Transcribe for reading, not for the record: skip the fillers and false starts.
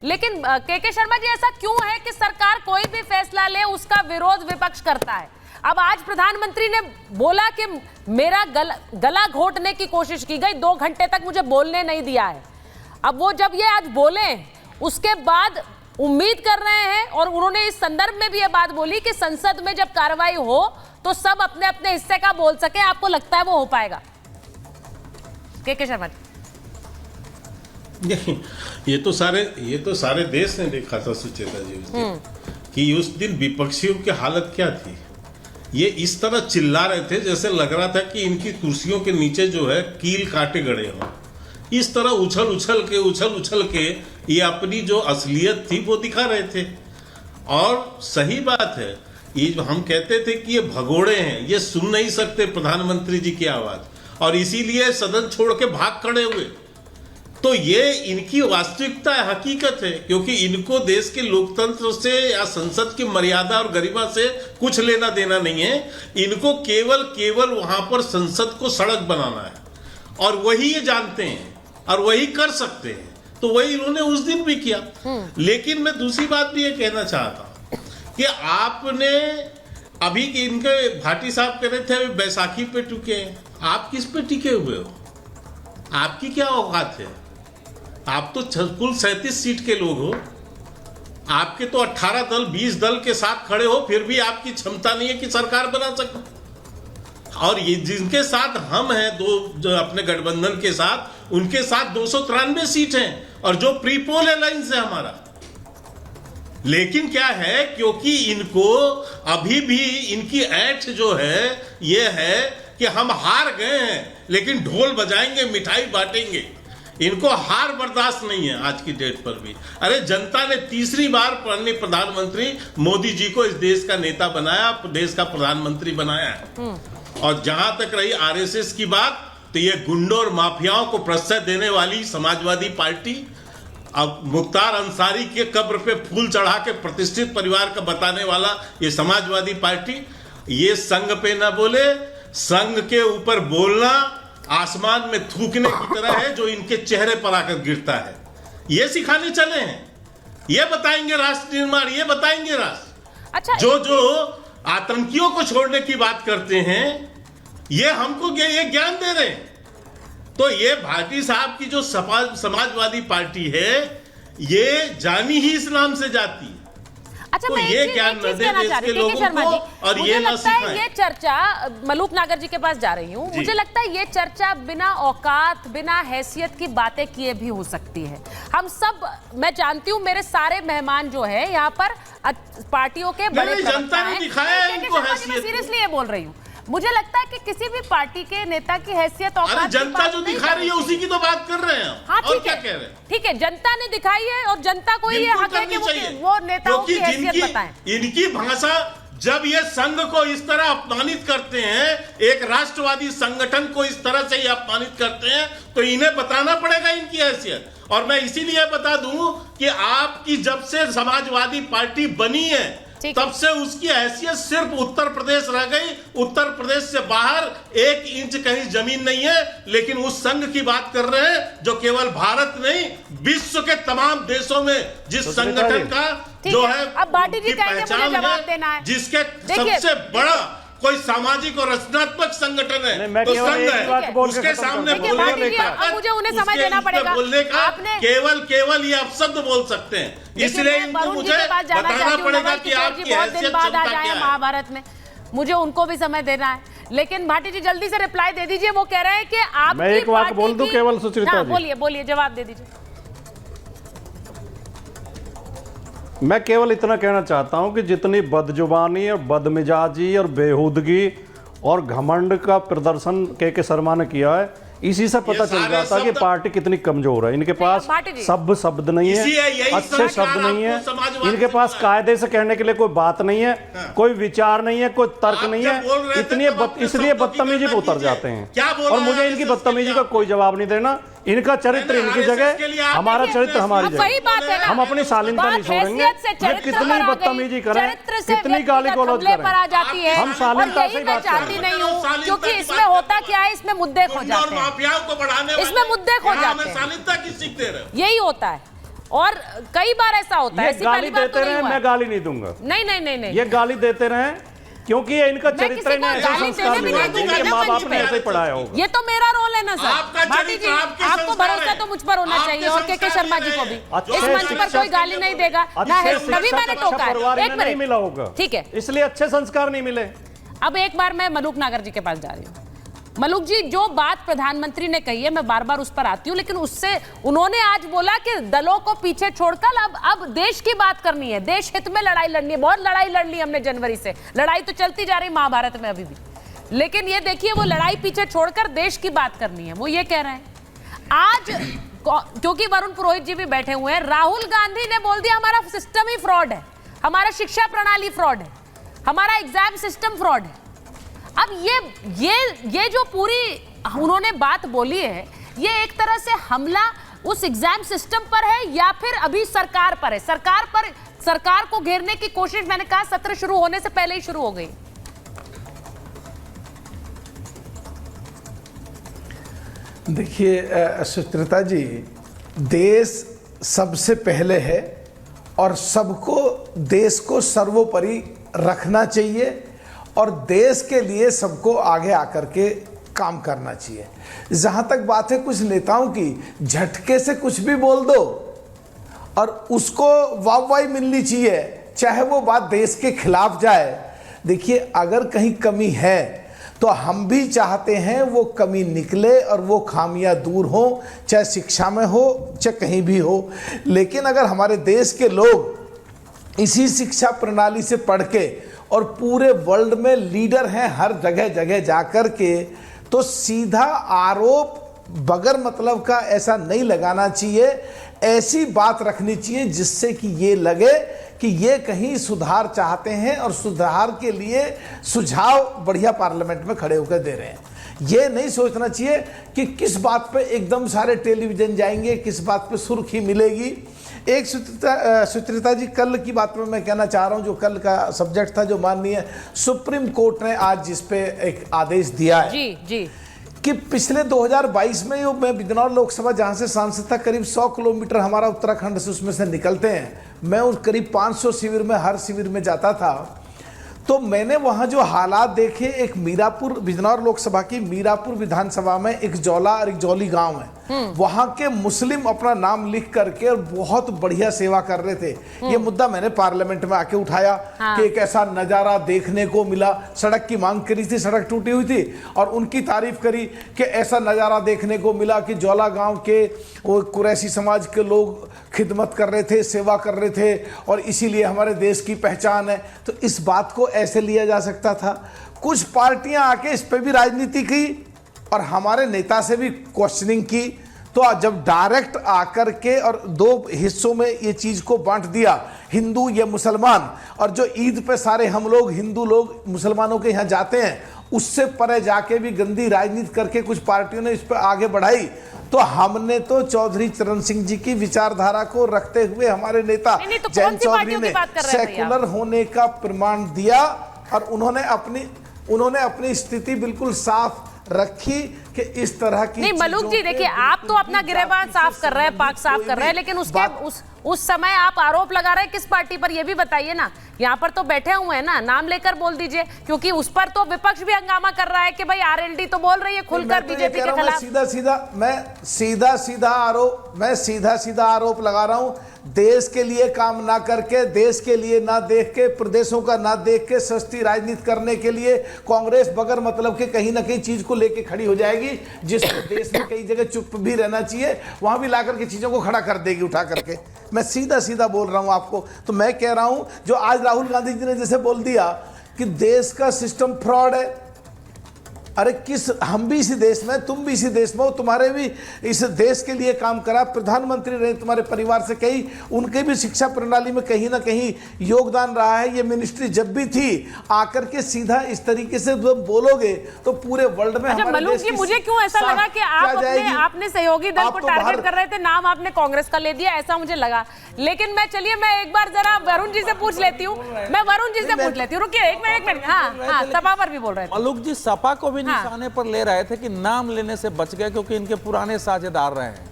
लेकिन के शर्मा जी, ऐसा क्यों है कि सरकार कोई भी फैसला ले उसका विरोध विपक्ष करता है? अब आज प्रधानमंत्री ने बोला कि मेरा गला घोटने की कोशिश की गई, 2 घंटे तक मुझे बोलने नहीं दिया है। अब वो जब ये आज बोले उसके बाद उम्मीद कर रहे हैं, और उन्होंने इस संदर्भ में भी ये बात बोली कि संसद में जब कार्रवाई हो तो सब अपने अपने हिस्से का बोल सके। आपको लगता है वो हो पाएगा? के शर्मा जी, ये तो सारे देश ने देखा था सुचेता जी उस दिन कि उस दिन विपक्षियों की हालत क्या थी। ये इस तरह चिल्ला रहे थे जैसे लग रहा था कि इनकी कुर्सियों के नीचे जो है कील काटे गड़े हों। इस तरह उछल उछल के ये अपनी जो असलियत थी वो दिखा रहे थे। और सही बात है, ये जो हम कहते थे कि ये भगोड़े हैं, ये सुन नहीं सकते प्रधानमंत्री जी की आवाज, और इसीलिए सदन छोड़ के भाग खड़े हुए। तो ये इनकी वास्तविकता है, हकीकत है, क्योंकि इनको देश के लोकतंत्र से या संसद की मर्यादा और गरिमा से कुछ लेना देना नहीं है। इनको केवल वहां पर संसद को सड़क बनाना है, और वही ये जानते हैं और वही कर सकते हैं। तो वही इन्होंने उस दिन भी किया। लेकिन मैं दूसरी बात भी ये कहना चाहता हूं कि आपने अभी कि इनके भाटी साहब कह रहे थे अभी बैसाखी पे टिके हैं, आप किस पे टिके हुए हो? आपकी क्या औकात है? आप तो कुल 37 सीट के लोग हो। आपके तो 18 दल 20 दल के साथ खड़े हो, फिर भी आपकी क्षमता नहीं है कि सरकार बना सके। और ये जिनके साथ हम हैं, जो अपने गठबंधन के साथ, उनके साथ 293 सीट हैं, और जो प्रीपोल अलायंस है हमारा। लेकिन क्या है, क्योंकि इनको अभी भी इनकी ऐठ जो है ये है कि हम हार गए हैं लेकिन ढोल बजाएंगे, मिठाई बांटेंगे। इनको हार बर्दाश्त नहीं है आज की डेट पर भी। अरे जनता ने तीसरी बार प्रधानमंत्री मोदी जी को इस देश का नेता बनाया, देश का प्रधानमंत्री बनाया है। और जहां तक रही आरएसएस की बात, तो ये गुंडों और माफियाओं को प्रश्रय देने वाली समाजवादी पार्टी, अब मुख्तार अंसारी के कब्र पे फूल चढ़ा के प्रतिष्ठित परिवार का बताने वाला ये समाजवादी पार्टी, ये संघ पे ना बोले, संघ के ऊपर बोलना आसमान में थूकने की तरह है जो इनके चेहरे पर आकर गिरता है। ये सिखाने चले हैं, ये बताएंगे राष्ट्र निर्माण, ये बताएंगे राष्ट्र। अच्छा, जो आतंकियों को छोड़ने की बात करते हैं, ये हमको ये ज्ञान दे रहे हैं। तो ये भाटी साहब की जो समाजवादी पार्टी है, ये जानी ही इस नाम से जाती है। अच्छा, तो मैं ये ज्ञान न दे देश के लोगों को, और ये न सिखाएं। ये चर्चा, मलूक नागर जी के पास जा रही हूँ, मुझे लगता है ये चर्चा बिना औकात, बिना हैसियत की बातें किए भी हो सकती है। हम सब, मैं जानती हूँ मेरे सारे मेहमान जो है यहाँ पर पार्टियों के बड़े जनता ने दिखाया है इनको हैसियत। सीरियसली ये बोल रही हूँ, मुझे लगता है कि किसी भी पार्टी के नेता की हैसियत औकात, जनता जो दिखा रही है उसी की तो बात कर रहे हैं। हाँ, और क्या कह रहे हैं? ठीक है, जनता ने दिखाई है और जनता को ये हक है कि वो नेताओं की हैसियत बताएं। इनकी भाषा, जब ये संघ को इस तरह अपमानित करते हैं, एक राष्ट्रवादी संगठन को इस तरह से ये अपमानित करते हैं, तो इन्हें बताना पड़ेगा इनकी हैसियत। और मैं इसीलिए बता दूं कि आपकी जब से समाजवादी पार्टी बनी है, तब से उसकी हैसियत सिर्फ उत्तर प्रदेश रह गई। उत्तर प्रदेश से बाहर 1 इंच कहीं जमीन नहीं है। लेकिन उस संघ की बात कर रहे हैं जो केवल भारत नहीं, विश्व के तमाम देशों में जिस संगठन का जो है अब भाटी जी पहचान है, जिसके सबसे बड़ा कोई सामाजिक और रचनात्मक संगठन है तो संघ है। उसके सामने बोलने का, मुझे उन्हें समय देना पड़ेगा। बोलने का केवल ये अपशब्द बोल सकते हैं, इसलिए इनको मुझे बताना पड़ेगा कि आपकी हैसियत आ जाए महाभारत में। मुझे उनको भी समय देना है, लेकिन भाटी जी जल्दी से रिप्लाई दे दीजिए। वो कह रहे हैं कि आप, मैं एक बात बोल दूं केवल सुचरिता जी, बोलिए, जवाब दे दीजिए। मैं केवल इतना कहना चाहता हूं कि जितनी बदजुबानी और बदमिजाजी और बेहूदगी और घमंड का प्रदर्शन के शर्मा ने किया है, इसी से पता चल जाता है कि पार्टी कितनी कमजोर है। इनके पास शब्द नहीं है, अच्छे शब्द नहीं है, इनके पास कायदे से कहने के लिए कोई बात नहीं है, कोई विचार नहीं है, कोई तर्क नहीं है। इसलिए बदतमीजी पे उतर जाते हैं, और मुझे इनकी बदतमीजी का कोई जवाब नहीं देना। इनका चरित्र इनकी जगह, हमारा चरित्र हमारी जगह। हम अपनी शालीनता नहीं छोड़ेंगे। ये कितनी बदतमीजी करें, कितनी गाली गलौज करें, हम शालीनता से बात चाहती नहीं हूँ, क्योंकि इसमें होता क्या है, इसमें मुद्दे खो जाते हैं, माफियाओं को बढ़ाने, इसमें मुद्दे खो जाते हैं, शालीनता की सीख दे रहे हैं। यही होता है। और कई बार ऐसा होता है, ये ऐसी गाली पहली बार तो देते नहीं रहे, हुआ मैं है। गाली नहीं दूंगा। नहीं ये गाली देते रहे क्योंकि ये इनका मैं चरित्र किसी को ने ऐसा गाली संस्कार देने भी मिला नहीं दूंगा इनके ना माँ मंच बाप ने पे। ऐसे ही पढ़ाया होगा। ये तो मेरा रोल है ना सर। आपका भाटी चरित्र, जी, आपके आपको संस्कार भरोसा है। तो मुझ पर होना आपके चाहिए और के संस्कार शर्मा है। जी को भी। अच्छे इस मंच पर शिक्षक कोई गाली नहीं देगा ना अच्छे है, तभी शिक्षक मैंने अच्छा टोका परिवार है। इन्हें एक नहीं मिला मिनट, होगा, ठीक है। इसलिए अच्छे संस्कार नहीं मिले। अब एक बार मैं मलूक नागर जी के पास जा रही हूँ। मलूक जी, जो बात प्रधानमंत्री ने कही है, मैं बार बार उस पर आती हूँ, लेकिन उससे उन्होंने आज बोला कि दलों को पीछे छोड़कर अब देश की बात करनी है, देश हित में लड़ाई लड़नी है। बहुत लड़ाई लड़ ली हमने जनवरी से, लड़ाई तो चलती जा रही महाभारत में अभी भी, लेकिन ये देखिए वो लड़ाई पीछे छोड़कर देश की बात करनी है, वो ये कह रहे हैं। आज क्योंकि वरुण पुरोहित जी भी बैठे हुए हैं, राहुल गांधी ने बोल दिया हमारा सिस्टम ही फ्रॉड है, हमारा शिक्षा प्रणाली फ्रॉड है, हमारा एग्जाम सिस्टम फ्रॉड है। अब ये जो पूरी उन्होंने बात बोली है, ये एक तरह से हमला उस एग्जाम सिस्टम पर है या फिर अभी सरकार पर है? सरकार को घेरने की कोशिश, मैंने कहा सत्र शुरू होने से पहले ही शुरू हो गई। देखिए सुचित्रा जी, देश सबसे पहले है और सबको देश को सर्वोपरि रखना चाहिए और देश के लिए सबको आगे आकर के काम करना चाहिए। जहाँ तक बात है कुछ नेताओं की, झटके से कुछ भी बोल दो और उसको वाहवाही मिलनी चाहिए, चाहे वो बात देश के खिलाफ जाए। देखिए, अगर कहीं कमी है तो हम भी चाहते हैं वो कमी निकले और वो खामियां दूर हो, चाहे शिक्षा में हो चाहे कहीं भी हो। लेकिन अगर हमारे देश के लोग इसी शिक्षा प्रणाली से पढ़ के और पूरे वर्ल्ड में लीडर हैं हर जगह जगह जाकर के, तो सीधा आरोप बगैर मतलब का ऐसा नहीं लगाना चाहिए। ऐसी बात रखनी चाहिए जिससे कि ये लगे कि ये कहीं सुधार चाहते हैं और सुधार के लिए सुझाव बढ़िया पार्लियामेंट में खड़े होकर दे रहे हैं। ये नहीं सोचना चाहिए कि किस बात पे एकदम सारे टेलीविजन जाएंगे, किस बात पे सुर्खी मिलेगी। एक सुचित्रा जी, कल की बात में मैं कहना चाह रहा हूं, जो कल का सब्जेक्ट था, जो माननीय सुप्रीम कोर्ट ने आज जिस पे एक आदेश दिया है जी कि पिछले 2022 में जो मैं बिजनौर लोकसभा जहां से सांसद था, करीब 100 किलोमीटर हमारा उत्तराखंड से उसमें से निकलते हैं। मैं उस करीब 500 शिविर में, हर शिविर में जाता था, तो मैंने वहां जो हालात देखे, एक मीरापुर, बिजनौर लोकसभा की मीरापुर विधानसभा में एक जौला और एक जौली गांव है, वहां के मुस्लिम अपना नाम लिख करके और बहुत बढ़िया सेवा कर रहे थे। ये मुद्दा मैंने पार्लियामेंट में आके उठाया कि एक ऐसा नजारा देखने को मिला। सड़क की मांग करी थी, सड़क टूटी हुई थी, और उनकी तारीफ करी कि ऐसा नजारा देखने को मिला कि जौला गांव के वो कुरैशी समाज के लोग खिदमत कर रहे थे, सेवा कर रहे थे, और इसीलिए हमारे देश की पहचान है। तो इस बात को ऐसे लिया जा सकता था। कुछ पार्टियां आके इस पे भी राजनीति की और हमारे नेता से भी क्वेश्चनिंग की। तो जब डायरेक्ट आकर के और दो हिस्सों में ये चीज को बांट दिया, हिंदू या मुसलमान, और जो ईद पे सारे हम लोग हिंदू लोग मुसलमानों के यहाँ जाते हैं, उससे परे जाके भी गंदी राजनीति करके कुछ पार्टियों ने इस पर आगे बढ़ाई। तो हमने तो चौधरी चरण सिंह जी की विचारधारा को रखते हुए हमारे नेता तो जयंत चौधरी ने सेकुलर होने का प्रमाण दिया और उन्होंने अपनी स्थिति बिल्कुल साफ रखी कि इस तरह की। नहीं मलूक जी, देखिए आप तो अपना गिरेबान साफ कर रहे हैं, पाक साफ कर रहे हैं, लेकिन उस समय आप आरोप लगा रहे हैं किस पार्टी पर, ये भी बताइए ना। यहाँ पर तो बैठे हुए हैं ना, नाम लेकर बोल दीजिए, क्योंकि उस पर तो विपक्ष भी हंगामा कर रहा है कि भाई आरएलडी तो बोल रही है खुलकर बीजेपी के खिलाफ। मैं सीधा सीधा आरोप लगा रहा हूं। देश के लिए काम ना करके, देश के लिए ना देख के, प्रदेशों का ना देख के, सस्ती राजनीति करने के लिए कांग्रेस बगैर मतलब के कहीं ना कहीं चीज को लेके खड़ी हो जाएगी, जिसको देश में कई जगह चुप भी रहना चाहिए, वहां भी लाकर के चीजों को खड़ा कर देगी उठा करके। मैं सीधा सीधा बोल रहा हूं आपको। तो मैं कह रहा हूं, जो आज राहुल गांधी जी ने जैसे बोल दिया कि देश का सिस्टम फ्रॉड है, अरे हम भी इसी देश में, तुम भी इसी देश में हो, तुम्हारे भी इस देश के लिए काम करा, प्रधानमंत्री रहे तुम्हारे परिवार से कई, उनके भी शिक्षा प्रणाली में कहीं ना कहीं योगदान रहा है। ये मिनिस्ट्री जब भी थी, आकर के सीधा इस तरीके से बोलोगे तो पूरे वर्ल्ड में हमारे देश की मुझे क्यों ऐसा लगा कि आपने सहयोगी दल को टारगेट कर रहे थे, नाम आपने कांग्रेस का ले दिया, ऐसा मुझे लगा। लेकिन मैं एक बार जरा वरुण जी से पूछ लेती हूँ, रुकिए एक मिनट। हाँ, सपा पर भी बोल रहे थे मलूक जी, सपा को भी निशाने पर ले रहे थे कि नाम लेने से बच गए क्योंकि इनके पुराने साझेदार रहे हैं।